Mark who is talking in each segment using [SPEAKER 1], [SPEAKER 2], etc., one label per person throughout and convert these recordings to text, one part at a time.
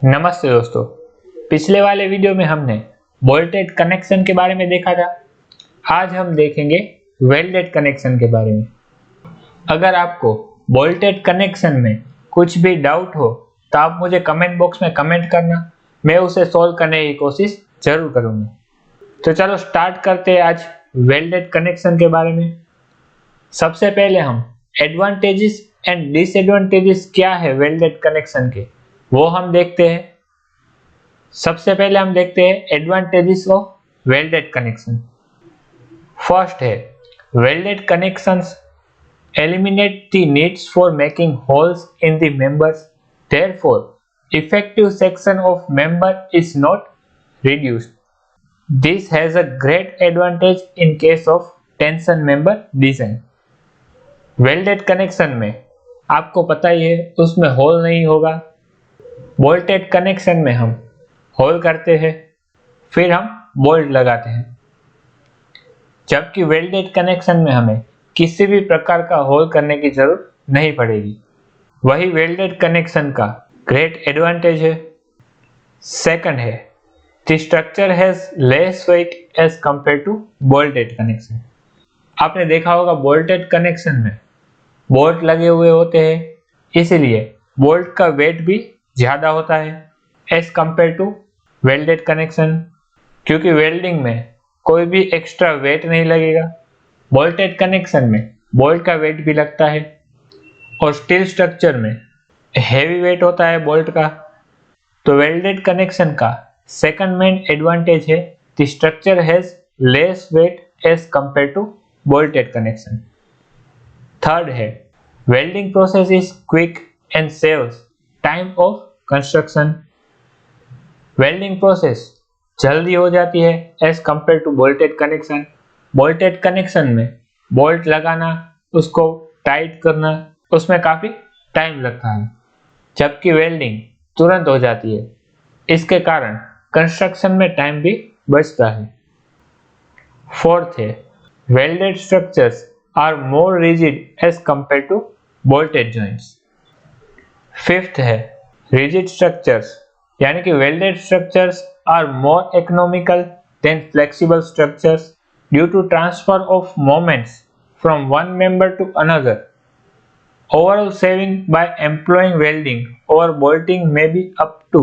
[SPEAKER 1] नमस्ते दोस्तों। पिछले वाले वीडियो में हमने बोल्टेड कनेक्शन के बारे में देखा था। आज हम देखेंगे वेल्डेड कनेक्शन के बारे में। अगर आपको बोल्टेड कनेक्शन में कुछ भी डाउट हो तो आप मुझे कमेंट बॉक्स में कमेंट करना, मैं उसे सॉल्व करने की कोशिश जरूर करूंगा। तो चलो स्टार्ट करते हैं आज वेल्डेड कनेक्शन के बारे में। सबसे पहले हम एडवांटेजेस एंड डिसएडवांटेजेस क्या है वेल्डेड कनेक्शन के, वो हम देखते हैं। सबसे पहले हम देखते हैं advantages of welded connection. First है welded connections eliminate the needs for making holes in the members, therefore effective section of member is not reduced. This has a great advantage in case of tension member design. Welded connection में आपको पता ही है उसमें whole नहीं होगा। Bolted connection में हम whole करते हैं, फिर हम बोल्ट लगाते हैं, जबकि वेल्डेड कनेक्शन में हमें किसी भी प्रकार का होल करने की जरूरत नहीं पड़ेगी। वही वेल्डेड कनेक्शन का ग्रेट एडवांटेज है। सेकंड है the structure has less weight as compare to bolted connection. आपने देखा होगा बोल्टेड कनेक्शन में बोल्ट लगे हुए होते हैं, इसीलिए बोल्ट का वेट भी ज्यादा होता है as compare to welded connection, क्योंकि वेल्डिंग में कोई भी एक्स्ट्रा वेट नहीं लगेगा। बोल्टेड कनेक्शन में बोल्ट का वेट भी लगता है और स्टील स्ट्रक्चर में हेवी वेट होता है बोल्ट का। तो वेल्डेड कनेक्शन का सेकंड मेन एडवांटेज है the structure has less weight as compare to bolted connection. Third है welding process is quick and saves time of construction. Welding process जल्दी हो जाती है as compare to bolted connection. Bolted connection में bolt लगाना, उसको tight करना, उसमें काफी टाइम लगता है, जबकि वेल्डिंग तुरंत हो जाती है। इसके कारण कंस्ट्रक्शन में टाइम भी बचता है। फोर्थ है welded structures are more rigid as compare to bolted joints. Fifth है रिजिड स्ट्रक्चर्स यानी कि welded structures are more economical than flexible structures due to transfer of moments from one member to another. Overall saving by employing welding or bolting may be up to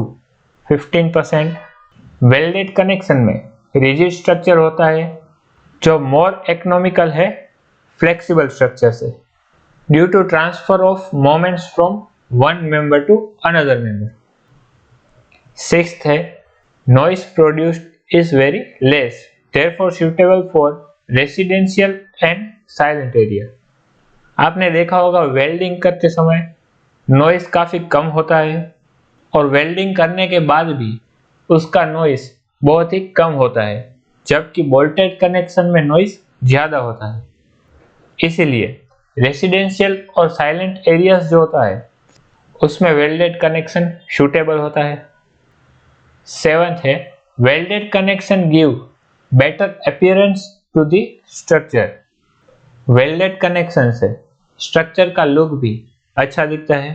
[SPEAKER 1] 15%. Welded connection में rigid structure होता है जो more economical है flexible structure से, due to transfer of moments from one member to another member. Sixth है noise produced is very less, therefore suitable for residential and silent area. आपने देखा होगा वेल्डिंग करते समय नॉइस काफी कम होता है और वेल्डिंग करने के बाद भी उसका नॉइस बहुत ही कम होता है, जबकि बोल्टेड कनेक्शन में नॉइस ज्यादा होता है। इसीलिए रेसिडेंशियल और साइलेंट एरियाज जो होता है उसमें वेल्डेड कनेक्शन सूटेबल होता है। सेवंथ है welded connection give better appearance to the structure. Welded connection से स्ट्रक्चर का लुक भी अच्छा दिखता है।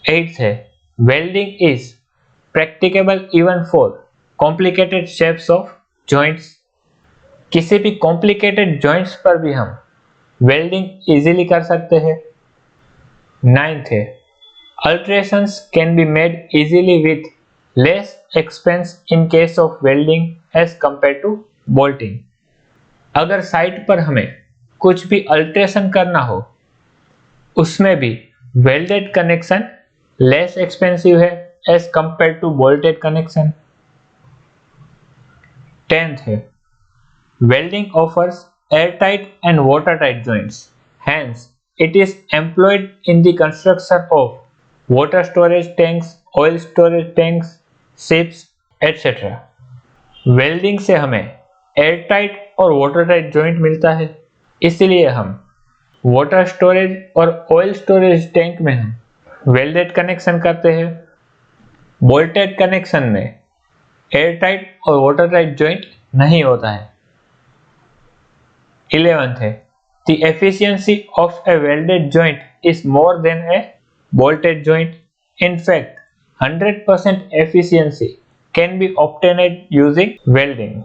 [SPEAKER 1] एट्थ है welding is practicable even for complicated shapes of joints. किसी भी कॉम्प्लिकेटेड जॉइंट्स पर भी हम वेल्डिंग इजीली कर सकते हैं। नाइन्थ है alterations can be made easily with less expense in case of welding as compared to bolting. अगर साइट पर हमें कुछ भी अल्ट्रेशन करना हो उसमें भी वेल्डेड कनेक्शन लेस एक्सपेंसिव है as compare to bolted connection. 10th है welding offers airtight and watertight joints, hence it is employed in the construction of water storage tanks, oil storage tanks, ships etcetera. Welding से हमें airtight और watertight joint मिलता है, इसलिए हम water storage और oil storage tank में हम वेल्डेड कनेक्शन करते हैं। बोल्टेड कनेक्शन में एयरटाइट और वाटरटाइट जॉइंट नहीं होता है। 11th है the efficiency of A welded joint is more than A bolted joint. In fact 100% efficiency can be obtained using welding.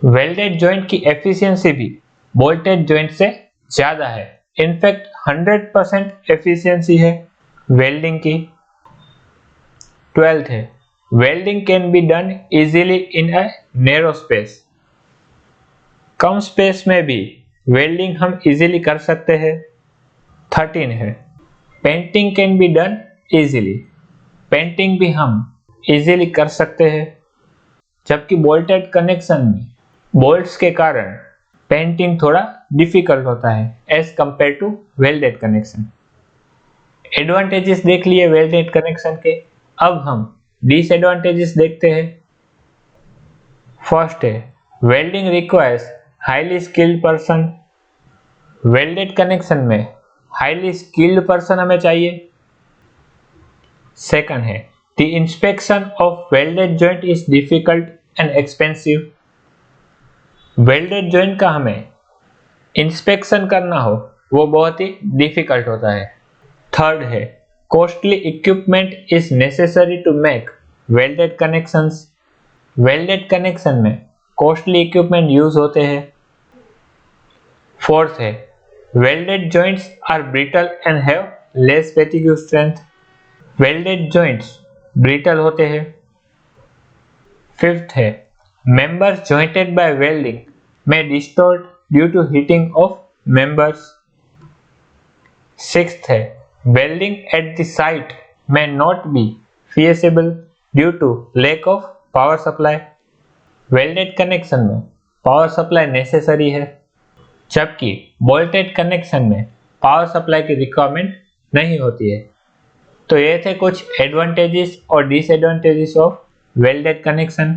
[SPEAKER 1] Welded joint की एफिशिएंसी भी बोल्टेड जॉइंट से ज्यादा है। इनफैक्ट 100% एफिशिएंसी है वेल्डिंग की। 12th है, welding can be done easily in a narrow space. Come space में भी वेल्डिंग हम इजीली कर सकते हैं। 13 है, painting can be done easily. Painting भी हम इजीली कर सकते हैं, जबकि बोल्टेड कनेक्शन में बोल्ट्स के कारण पेंटिंग थोड़ा डिफिकल्ट होता है as compare to welded connection. Advantages देख लिए वेल्डेड कनेक्शन के, अब हम डिसएडवांटेजेस देखते हैं। फर्स्ट है, welding requires highly skilled person. Welded connection में हाईली स्किल्ड पर्सन हमें चाहिए। सेकंड है, the inspection of welded joint is difficult and expensive. Welded joint का हमें इंस्पेक्शन करना हो वो बहुत ही डिफिकल्ट होता है। थर्ड है, costly equipment is necessary to make welded connections. Welded connection में कॉस्टली इक्विपमेंट यूज होते हैं। फोर्थ है, welded joints are brittle and have less fatigue strength. Welded joints brittle होते हैं। फिफ्थ है, members jointed by welding may distort due to heating of members. Sixth है, welding at the site may not be feasible due to lack of power supply. Welded connection में power supply necessary है, जबकि bolted connection में power supply की requirement नहीं होती है। तो ये थे कुछ advantages और disadvantages of welded connection।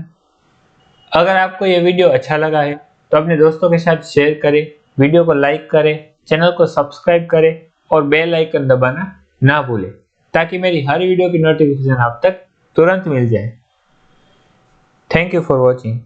[SPEAKER 1] अगर आपको ये वीडियो अच्छा लगा है तो अपने दोस्तों के साथ शेयर करें, वीडियो को लाइक करें, चैनल को सब्सक्राइब करें और बेल आइकन दबाना ना भूलें, ताकि मेरी हर वीडियो की नोटिफिकेशन आप तक तुरंत मिल जाए। Thank you for watching.